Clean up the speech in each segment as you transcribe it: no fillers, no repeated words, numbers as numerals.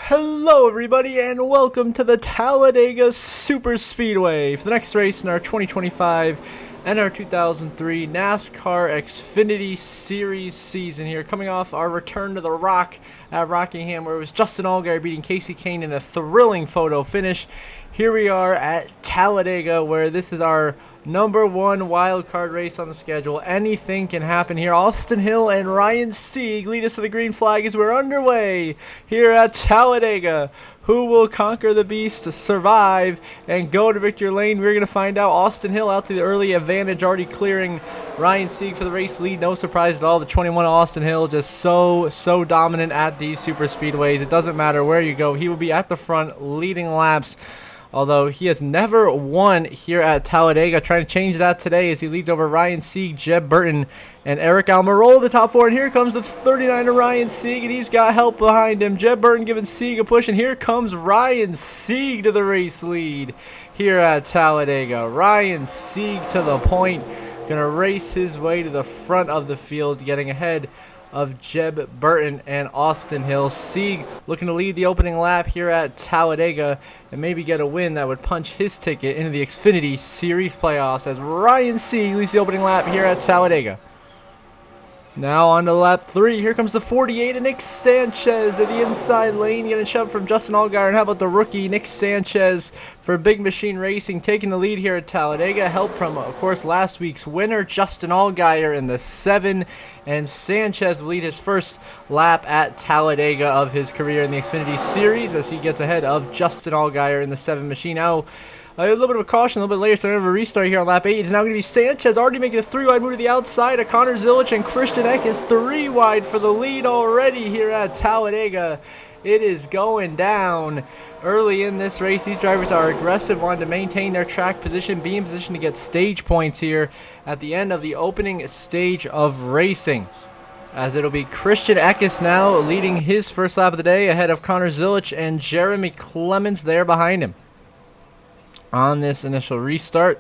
Hello everybody and welcome to the Talladega Super Speedway for the next race in our 2025 NR2003 NASCAR Xfinity Series season here, coming off our return to the Rock at Rockingham, where it was Justin Allgaier beating Casey Kane in a thrilling photo finish. Here we are at Talladega, where this is our #1 wild card race on the schedule. Anything can happen here. Austin Hill and Ryan Sieg lead us to the green flag as we're underway here at Talladega. Who will conquer the beast, survive, and go to victory lane? We're going to find out. Austin Hill out to the early advantage, already clearing Ryan Sieg for the race lead. No surprise at all. The 21 Austin Hill just so dominant at these super speedways. It doesn't matter where you go. He will be at the front leading laps, although he has never won here at Talladega. Trying to change that today as he leads over Ryan Sieg, Jeb Burton, and Eric Almirola, the top four. And here comes the 39 of Ryan Sieg, and he's got help behind him. Jeb Burton giving Sieg a push, and here comes Ryan Sieg to the race lead here at Talladega. Ryan Sieg to the point, going to race his way to the front of the field, getting ahead of Jeb Burton and Austin Hill. Sieg looking to lead the opening lap here at Talladega and maybe get a win that would punch his ticket into the Xfinity Series playoffs, as Ryan Sieg leads the opening lap here at Talladega. Now on to lap 3. Here comes the 48 of Nick Sanchez to the inside lane, getting shoved from Justin Allgaier. And how about the rookie Nick Sanchez for Big Machine Racing, taking the lead here at Talladega. Help from, of course, last week's winner, Justin Allgaier, in the 7. And Sanchez will lead his first lap at Talladega of his career in the Xfinity Series as he gets ahead of Justin Allgaier in the 7 machine. Now, a little bit of a caution a little bit later, so we have a restart here on lap 8. It's now going to be Sanchez already making a 3-wide move to the outside of Connor Zilich, and Christian Eck is 3-wide for the lead already here at Talladega. It is going down early in this race. These drivers are aggressive, wanting to maintain their track position, be in position to get stage points here at the end of the opening stage of racing, as it'll be Christian Eckes now leading his first lap of the day ahead of Connor Zilich and Jeremy Clements there behind him on this initial restart.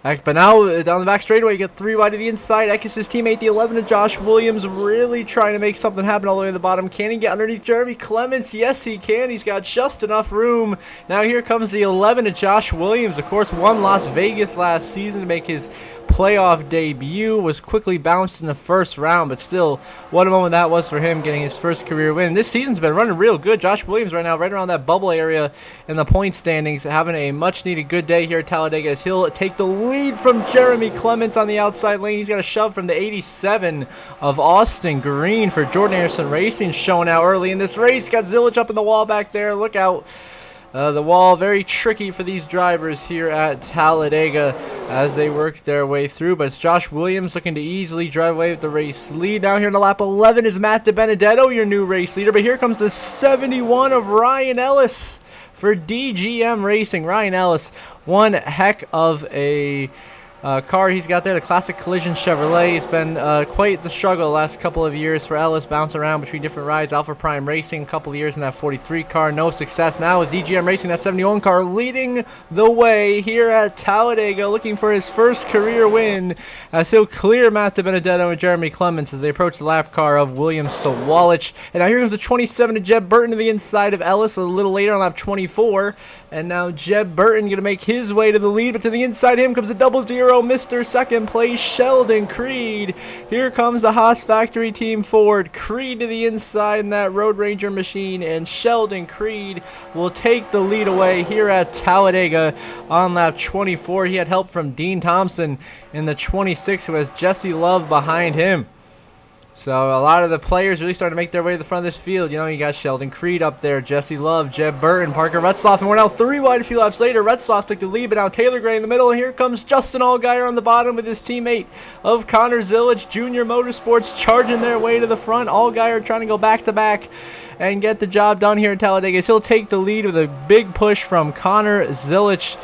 But now down the back straightaway, you get 3 wide to the inside. Eckes' teammate, the 11 of Josh Williams, really trying to make something happen all the way to the bottom. Can he get underneath Jeremy Clements? Yes, he can. He's got just enough room. Now here comes the 11 of Josh Williams. Of course, won Las Vegas last season to make his playoff debut. Was quickly bounced in the first round, but still, what a moment that was for him, getting his first career win. This season's been running real good. Josh Williams right now right around that bubble area in the point standings, having a much needed good day here at Talladega as he'll take the lead from Jeremy Clements on the outside lane. He's got a shove from the 87 of Austin Green for Jordan Anderson Racing, showing out early in this race. Got Zilich up in the wall back there. Look out. The wall very tricky for these drivers here at Talladega as they work their way through. But it's Josh Williams looking to easily drive away with the race lead. Now here in the lap 11 is Matt DiBenedetto, your new race leader. But here comes the 71 of Ryan Ellis for DGM Racing. Ryan Ellis, one heck of a car he's got there, the classic collision Chevrolet. It's been quite the struggle the last couple of years for Ellis, bouncing around between different rides. Alpha Prime Racing, a couple of years in that 43 car, no success. Now with DGM Racing, that 71 car leading the way here at Talladega, looking for his first career win as he'll clear Matt DiBenedetto and Jeremy Clements as they approach the lap car of William Sawalich. And now here comes the 27 of Jeb Burton to the inside of Ellis a little later on lap 24. And now Jeb Burton going to make his way to the lead, but to the inside of him comes a 00 Mr. Second Place, Sheldon Creed. Here comes the Haas Factory Team Ford. Creed to the inside in that Road Ranger machine, and Sheldon Creed will take the lead away here at Talladega on lap 24. He had help from Dean Thompson in the 26, who has Jesse Love behind him. So a lot of the players really starting to make their way to the front of this field. You know, you got Sheldon Creed up there, Jesse Love, Jeb Burton, Parker Retzlaff, and we're now 3 wide a few laps later. Retzlaff took the lead, but now Taylor Gray in the middle, and here comes Justin Allgaier on the bottom with his teammate of Connor Zilich, Junior Motorsports, charging their way to the front. Allgaier trying to go back-to-back and get the job done here in Talladega. He'll take the lead with a big push from Connor Zilich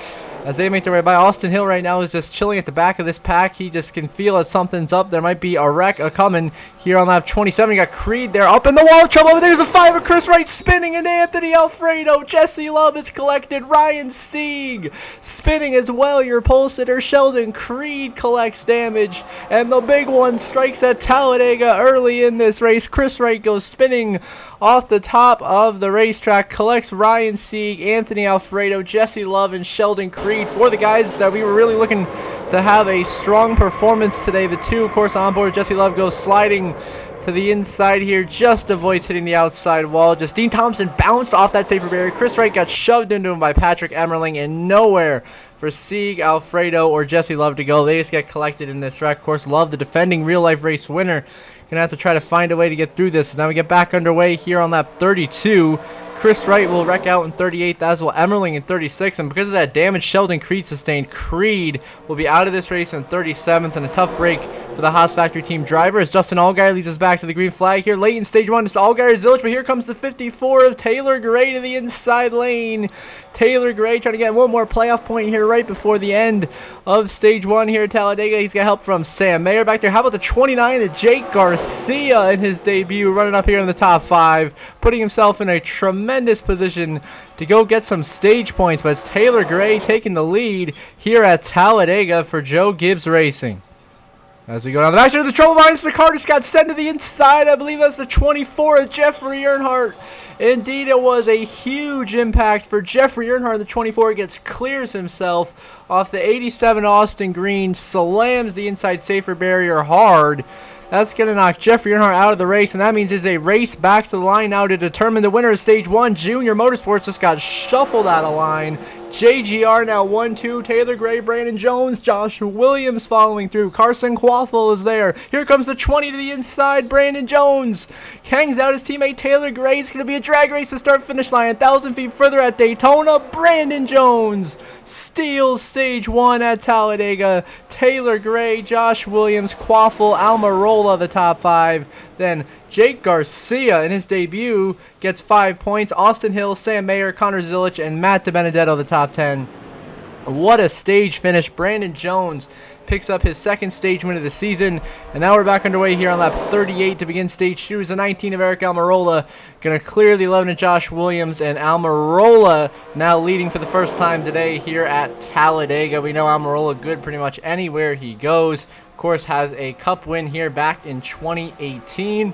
as they make their way by. Austin Hill right now is just chilling at the back of this pack. He just can feel that something's up. There might be a wreck coming here on lap 27. You got Creed there up in the wall of trouble. There's a 5 of Chris Wright spinning, and Anthony Alfredo. Jesse Love is collected. Ryan Sieg spinning as well. Your pole sitter Sheldon Creed collects damage, and the big one strikes at Talladega early in this race. Chris Wright goes spinning off the top of the racetrack, collects Ryan Sieg, Anthony Alfredo, Jesse Love, and Sheldon Creed. For the guys that we were really looking to have a strong performance today, the two, of course, on board. Jesse Love goes sliding to the inside here, just avoids hitting the outside wall. Just Dean Thompson bounced off that safer barrier. Chris Wright got shoved into him by Patrick Emmerling, and nowhere for Sieg, Alfredo, or Jesse Love to go. They just get collected in this wreck. Of course, Love, the defending real-life race winner, gonna have to try to find a way to get through this. Now we get back underway here on lap 32. Chris Wright will wreck out in 38th, as will Emmerling in 36th, and because of that damage Sheldon Creed sustained, Creed will be out of this race in 37th, and a tough break for the Haas Factory team driver as Justin Allgaier leads us back to the green flag here late in stage 1. It's Allgaier Zillich, but here comes the 54 of Taylor Gray to the inside lane. Taylor Gray trying to get one more playoff point here right before the end of stage 1 here at Talladega. He's got help from Sam Mayer back there. How about the 29 of Jake Garcia in his debut, running up here in the top 5, putting himself in a tremendous position to go get some stage points. But it's Taylor Gray taking the lead here at Talladega for Joe Gibbs Racing. As we go down the back of the trouble lines, the car just got sent to the inside. I believe that's the 24 of Jeffrey Earnhardt. Indeed, it was a huge impact for Jeffrey Earnhardt. The 24 clears himself off the 87 Austin Green, slams the inside safer barrier hard. That's going to knock Jeffrey Earnhardt out of the race, and that means it's a race back to the line now to determine the winner of Stage 1. Junior Motorsports just got shuffled out of line. JGR now 1-2. Taylor Gray, Brandon Jones, Josh Williams following through. Carson Quaffle is there. Here comes the 20 to the inside. Brandon Jones hangs out his teammate Taylor Gray. It's going to be a drag race to start finish line. 1,000 feet further at Daytona. Brandon Jones steals Stage 1 at Talladega. Taylor Gray, Josh Williams, Quaffle, Almirola the top 5. Then Jake Garcia in his debut gets 5 points. Austin Hill, Sam Mayer, Connor Zillich, and Matt DiBenedetto the top 10. What a stage finish. Brandon Jones picks up his second stage win of the season. And now we're back underway here on lap 38 to begin stage 2. It's the 19 of Eric Almirola. Going to clear the 11 of Josh Williams. And Almirola now leading for the first time today here at Talladega. We know Almirola good pretty much anywhere he goes. Of course, has a cup win here back in 2018.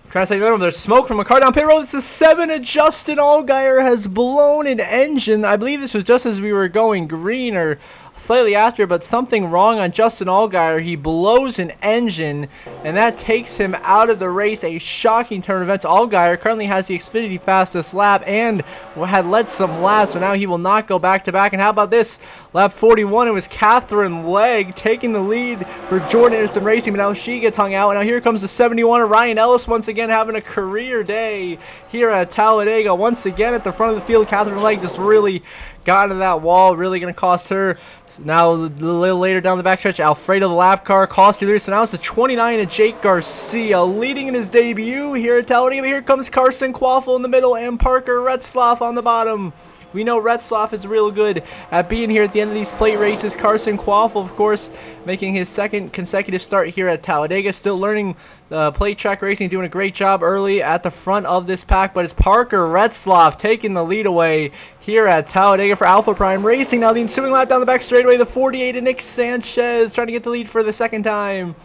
Trying to say, there's smoke from a car down pit road. It's the 7 of Justin Allgaier has blown an engine. I believe this was just as we were going green or slightly after, but something wrong on Justin Allgaier. He blows an engine, and that takes him out of the race. A shocking turn of events. Allgaier currently has the Xfinity fastest lap and had led some laps, but now he will not go back-to-back. And how about this? Lap 41, it was Catherine Legg taking the lead for Jordan Anderson Racing, but now she gets hung out. And now here comes the 71 of Ryan Ellis once again having a career day here at Talladega. Once again at the front of the field, Catherine Legg just really got into that wall, really going to cost her. Now a little later down the backstretch, Alfredo the lap car cost you there. So now it's the 29 of Jake Garcia leading in his debut here at Talladega. Here comes Carson Quaffle in the middle and Parker Retzlaff on the bottom. We know Retzlaff is real good at being here at the end of these plate races. Carson Quaffle, of course, making his second consecutive start here at Talladega. Still learning plate track racing, doing a great job early at the front of this pack. But it's Parker Retzlaff taking the lead away here at Talladega for Alpha Prime Racing. Now the ensuing lap down the back straightaway, the 48 of Nick Sanchez trying to get the lead for the second time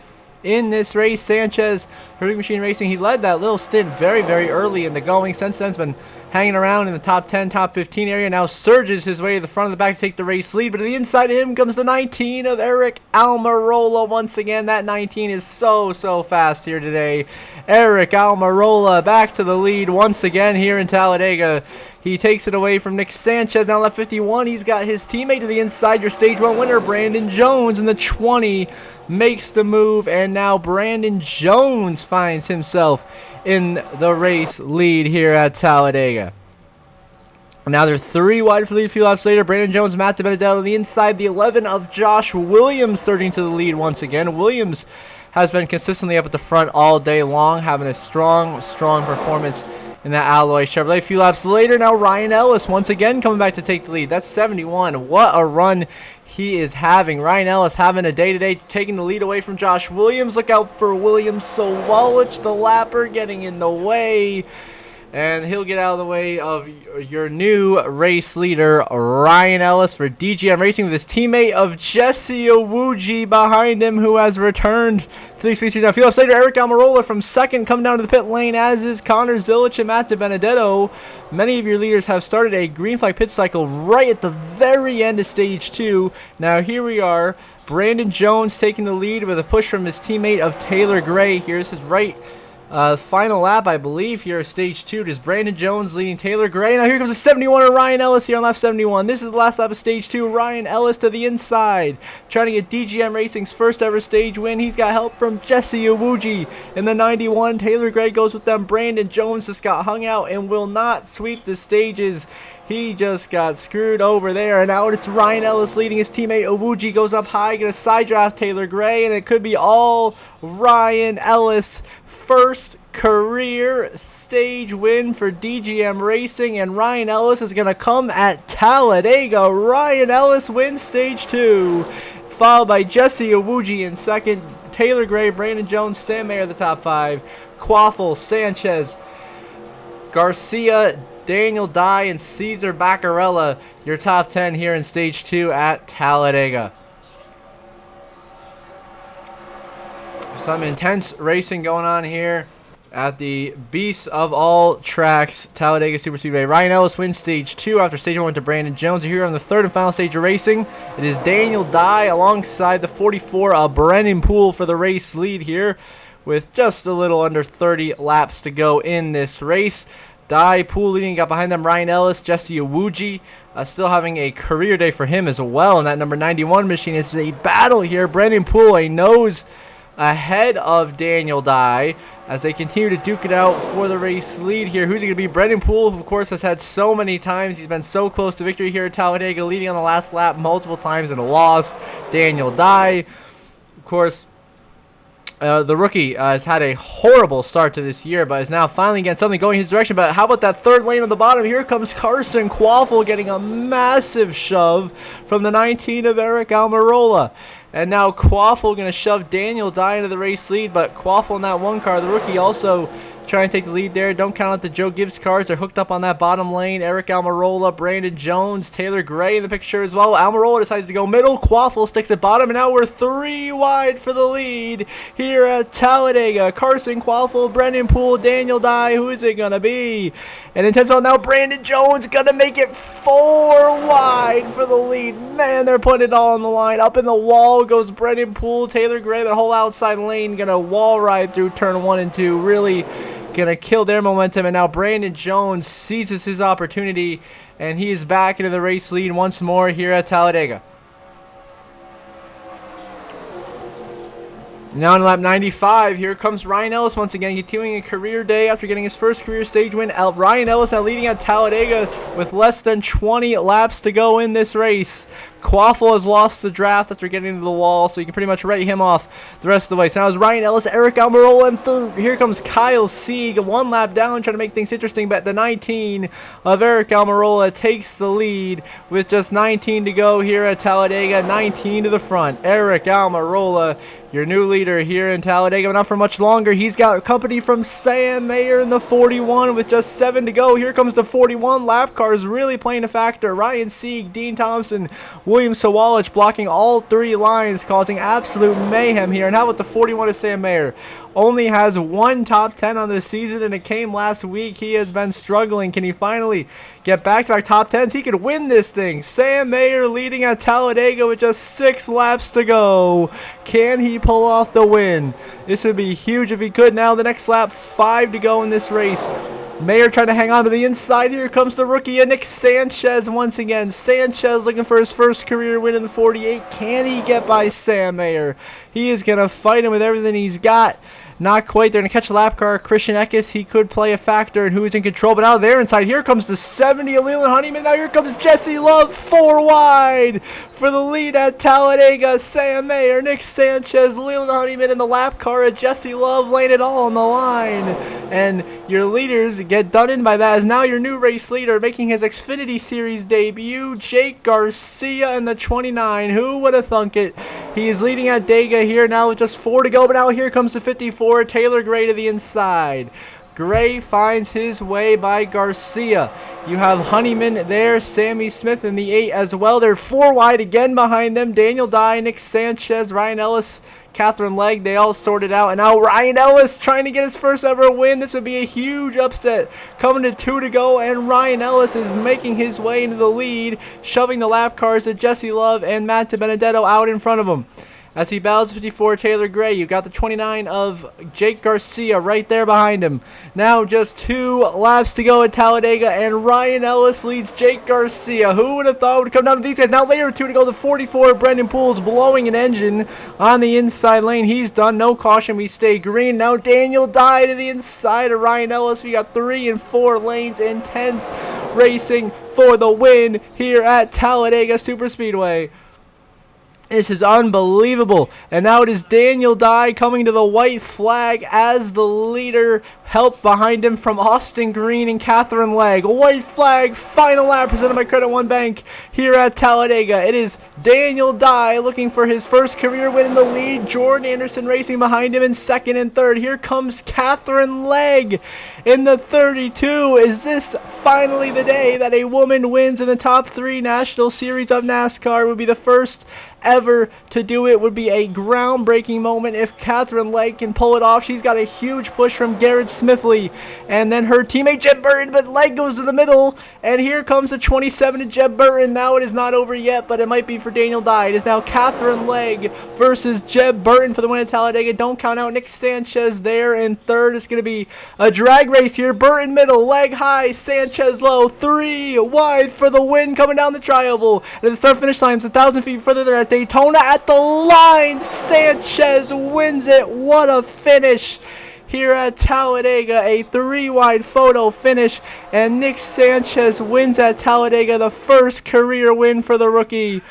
in this race. Sanchez for Big Machine Racing, he led that little stint very, very early in the going. Since then, has been hanging around in the top 10, top 15 area. Now surges his way to the front of the back to take the race lead. But to the inside of him comes the 19 of Eric Almirola. Once again, that 19 is so fast here today. Eric Almirola back to the lead once again here in Talladega. He takes it away from Nick Sanchez. Now left 51, he's got his teammate to the inside, your stage 1 winner, Brandon Jones. And the 20 makes the move, and now Brandon Jones finds himself in the race lead here at Talladega. Now they're 3 wide for the lead a few laps later. Brandon Jones, Matt DiBenedetto on the inside. The 11 of Josh Williams surging to the lead once again. Williams has been consistently up at the front all day long, having a strong performance in that Alloy Chevrolet. A few laps later, now Ryan Ellis once again coming back to take the lead. That's 71. What a run he is having. Ryan Ellis having a day today, taking the lead away from Josh Williams. Look out for Williams. So Walich, the lapper, getting in the way. And he'll get out of the way of your new race leader, Ryan Ellis, for DGM Racing, with his teammate of Jesse Owuji behind him, who has returned to the Xfinity. Now, field ups later, Eric Almirola from second, coming down to the pit lane, as is Connor Zilich and Matt DiBenedetto. Many of your leaders have started a green flag pit cycle right at the very end of stage 2. Now, here we are. Brandon Jones taking the lead with a push from his teammate of Taylor Gray here. This is right final lap, I believe, here at stage 2. It is Brandon Jones leading Taylor Gray. Now here comes the 71 of Ryan Ellis here on lap 71. This is the last lap of stage 2. Ryan Ellis to the inside, trying to get DGM Racing's first ever stage win. He's got help from Jesse Owuji in the 91. Taylor Gray goes with them. Brandon Jones just got hung out and will not sweep the stages. He just got screwed over there, and now it's Ryan Ellis leading his teammate. Owuji goes up high, gonna side draft Taylor Gray, and it could be all Ryan Ellis. First career stage win for DGM Racing, and Ryan Ellis is gonna come at Talladega. Ryan Ellis wins stage 2, followed by Jesse Owuji in second, Taylor Gray, Brandon Jones, Sam Mayer the top 5, Quaffle, Sanchez, Garcia, Daniel Dye, and Cesar Baccarella, your top 10 here in stage 2 at Talladega. Some intense racing going on here at the beast of all tracks, Talladega Superspeedway. Ryan Ellis wins stage 2 after stage 1 went to Brandon Jones. Here on the third and final stage of racing, it is Daniel Dye alongside the 44 Brennan Poole for the race lead here, with just a little under 30 laps to go in this race. Dye, Poole leading, got behind them Ryan Ellis, Jesse Owuji, still having a career day for him as well. And that number 91 machine is a battle here. Brendan Poole a nose ahead of Daniel Dye as they continue to duke it out for the race lead here. Who's it going to be? Brendan Poole, who of course has had so many times. He's been so close to victory here at Talladega, leading on the last lap multiple times and lost. Daniel Dye, of course, the rookie has had a horrible start to this year, but is now finally getting something going his direction. But how about that third lane on the bottom? Here comes Carson Quaffle getting a massive shove from the 19 of Eric Almirola. And now Quaffle going to shove Daniel Dye into the race lead, but Quaffle in that one car, the rookie, also trying to take the lead there. Don't count out the Joe Gibbs cars. They're hooked up on that bottom lane. Eric Almirola, Brandon Jones, Taylor Gray in the picture as well. Almirola decides to go middle. Quaffle sticks at bottom, and now we're 3 wide for the lead here at Talladega. Carson Quaffle, Brendan Poole, Daniel Dye. Who is it going to be? And intense about now, Brandon Jones going to make it 4 wide for the lead. Man, they're putting it all on the line. Up in the wall goes Brendan Poole, Taylor Gray, the whole outside lane going to wall ride through turn 1 and 2. Really gonna kill their momentum, and now Brandon Jones seizes his opportunity, and he is back into the race lead once more here at Talladega. Now in lap 95, here comes Ryan Ellis once again, continuing a career day after getting his first career stage win. Ryan Ellis now leading at Talladega with less than 20 laps to go in this race. Quaffle has lost the draft after getting into the wall, so you can pretty much write him off the rest of the way. So now it's Ryan Ellis, Eric Almirola, and here comes Kyle Sieg, 1 lap down, trying to make things interesting, but the 19 of Eric Almirola takes the lead with just 19 to go here at Talladega. 19 to the front. Eric Almirola, your new leader here in Talladega, but not for much longer. He's got company from Sam Mayer in the 41 with just 7 to go. Here comes the 41. Lap cars really playing a factor. Ryan Sieg, Dean Thompson, William Sawalich blocking all 3 lines, causing absolute mayhem here. And how about the 41 of Sam Mayer? Only has 1 top 10 on this season, and it came last week. He has been struggling. Can he finally get back-to-back top 10s? He could win this thing. Sam Mayer leading at Talladega with just 6 laps to go. Can he pull off the win? This would be huge if he could. Now the next lap, 5 to go in this race. Mayer trying to hang on to the inside. Here comes the rookie, Nick Sanchez once again. Sanchez looking for his first career win in the 48. Can he get by Sam Mayer? He is going to fight him with everything he's got. Not quite. They're going to catch the lap car. Christian Eckes, he could play a factor in who's in control. But out there inside, here comes the 70 of Leland Honeyman. Now here comes Jesse Love, 4 wide for the lead at Talladega. Sam Mayer, Nick Sanchez, Leland Honeyman in the lap car at Jesse Love, laying it all on the line. And your leaders get done in by that, as now your new race leader making his Xfinity Series debut, Jake Garcia in the 29. Who would have thunk it? He is leading at Dega here now with just 4 to go. But now here comes the 54. Taylor Gray to the inside. Gray finds his way by Garcia. You have Honeyman there, Sammy Smith in the 8 as well. They're 4 wide again behind them. Daniel Dye, Nick Sanchez, Ryan Ellis, Catherine Legg, they all sorted out. And now Ryan Ellis trying to get his first ever win. This would be a huge upset. Coming to 2 to go, and Ryan Ellis is making his way into the lead, shoving the lap cars of Jesse Love and Matt DiBenedetto out in front of him. As he battles 54, Taylor Gray. You've got the 29 of Jake Garcia right there behind him. Now just 2 laps to go at Talladega, and Ryan Ellis leads Jake Garcia. Who would have thought it would come down to these guys? Now later 2 to go. The 44, Brendan Poole's blowing an engine on the inside lane. He's done. No caution. We stay green. Now Daniel Dye to the inside of Ryan Ellis. We got 3 and 4 lanes. Intense racing for the win here at Talladega Superspeedway. This is unbelievable. And now it is Daniel Dye coming to the white flag as the leader. Help behind him from Austin Green and Catherine Legg. White flag, final lap presented by Credit One Bank here at Talladega. It is Daniel Dye looking for his first career win in the lead. Jordan Anderson racing behind him in second and third. Here comes Catherine Legg in the 32. Is this finally the day that a woman wins in the top 3 National Series of NASCAR? It would be the first ever to do it. Would be a groundbreaking moment if Catherine Legg can pull it off. She's got a huge push from Garrett Smithley and then her teammate Jeb Burton, but Legg goes to the middle, and here comes the 27 to Jeb Burton. Now it is not over yet, but it might be for Daniel Dye. It is now Catherine Legg versus Jeb Burton for the win at Talladega. Don't count out Nick Sanchez there in third. It's going to be a drag race here. Burton middle, Legg high, Sanchez low, 3 wide for the win coming down the tri-oval. And at the start finish line, it's 1,000 feet further than at Daytona. At the line, Sanchez wins it. What a finish here at Talladega. A 3 wide photo finish, and Nick Sanchez wins at Talladega, the first career win for the rookie.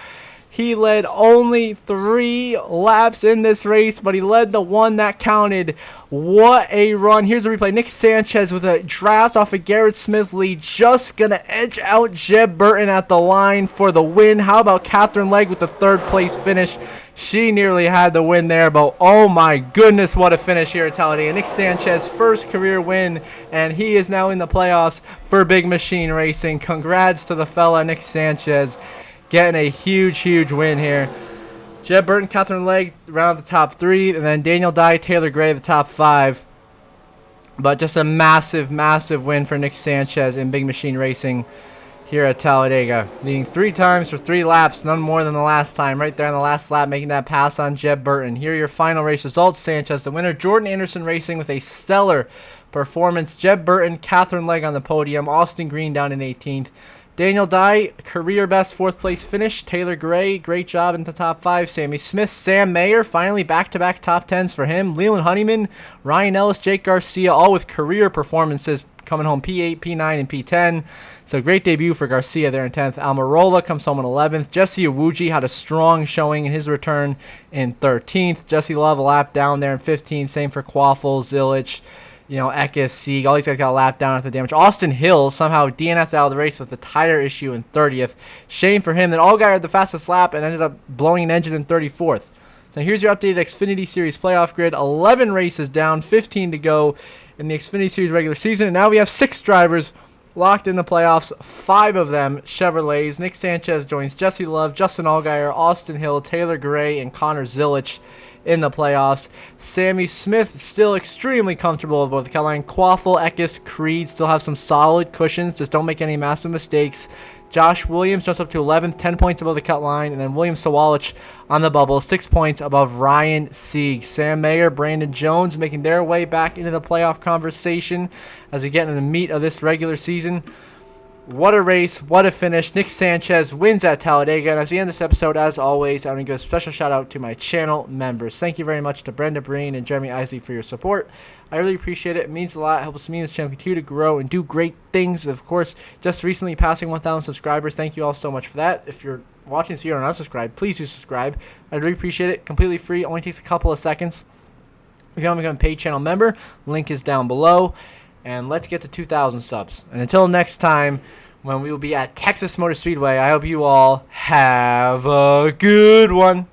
He led only 3 laps in this race, but he led the one that counted. What a run. Here's a replay. Nick Sanchez with a draft off of Garrett Smithley, just going to edge out Jeb Burton at the line for the win. How about Catherine Legg with the 3rd place finish? She nearly had the win there, but oh my goodness, what a finish here at Talladega. Nick Sanchez, first career win, and he is now in the playoffs for Big Machine Racing. Congrats to the fella Nick Sanchez, getting a huge win here. Jeb Burton, Catherine Legg round the top 3, and then Daniel Dye, Taylor Gray the top 5. But just a massive win for Nick Sanchez in Big Machine Racing here at Talladega. Leading 3 times for 3 laps, none more than the last time. Right there on the last lap, making that pass on Jeb Burton. Here are your final race results. Sanchez the winner. Jordan Anderson Racing with a stellar performance. Jeb Burton, Catherine Legg on the podium. Austin Green down in 18th. Daniel Dye, career best 4th place finish. Taylor Gray, great job in the top 5. Sammy Smith, Sam Mayer, finally back-to-back top 10s for him. Leland Honeyman, Ryan Ellis, Jake Garcia, all with career performances coming home P8, P9, and P10. So great debut for Garcia there in 10th. Almirola comes home in 11th. Jesse Iwuji had a strong showing in his return in 13th. Jesse Love a lap down there in 15th. Same for Quaffle, Zilich, Eckes, Sieg, all these guys got a lap down after the damage. Austin Hill somehow DNF'd out of the race with a tire issue in 30th. Shame for him. Then Allgaier had the fastest lap and ended up blowing an engine in 34th. So here's your updated Xfinity Series playoff grid. 11 races down, 15 to go in the Xfinity Series regular season. And now we have 6 drivers locked in the playoffs, 5 of them Chevrolets. Nick Sanchez joins Jesse Love, Justin Allgaier, Austin Hill, Taylor Gray, and Connor Zilich in the playoffs. Sammy Smith still extremely comfortable above the cut line. Quaffle, Eckes, Creed still have some solid cushions. Just don't make any massive mistakes. Josh Williams jumps up to 11th, 10 points above the cut line. And then William Sawalich on the bubble, 6 points above Ryan Sieg. Sam Mayer, Brandon Jones making their way back into the playoff conversation as we get into the meat of this regular season. What a race, what a finish. Nick Sanchez wins at Talladega. And as we end this episode, as always, I want to give a special shout out to my channel members. Thank you very much to Brenda Breen and Jeremy Isley for your support. I really appreciate it. It means a lot. It helps me and this channel continue to grow and do great things. Of course, just recently passing 1,000 subscribers. Thank you all so much for that. If you're watching this video and not subscribed, please do subscribe. I really appreciate it. Completely free. Only takes a couple of seconds. If you want to become a paid channel member, link is down below. And let's get to 2,000 subs. And until next time, when we will be at Texas Motor Speedway, I hope you all have a good one.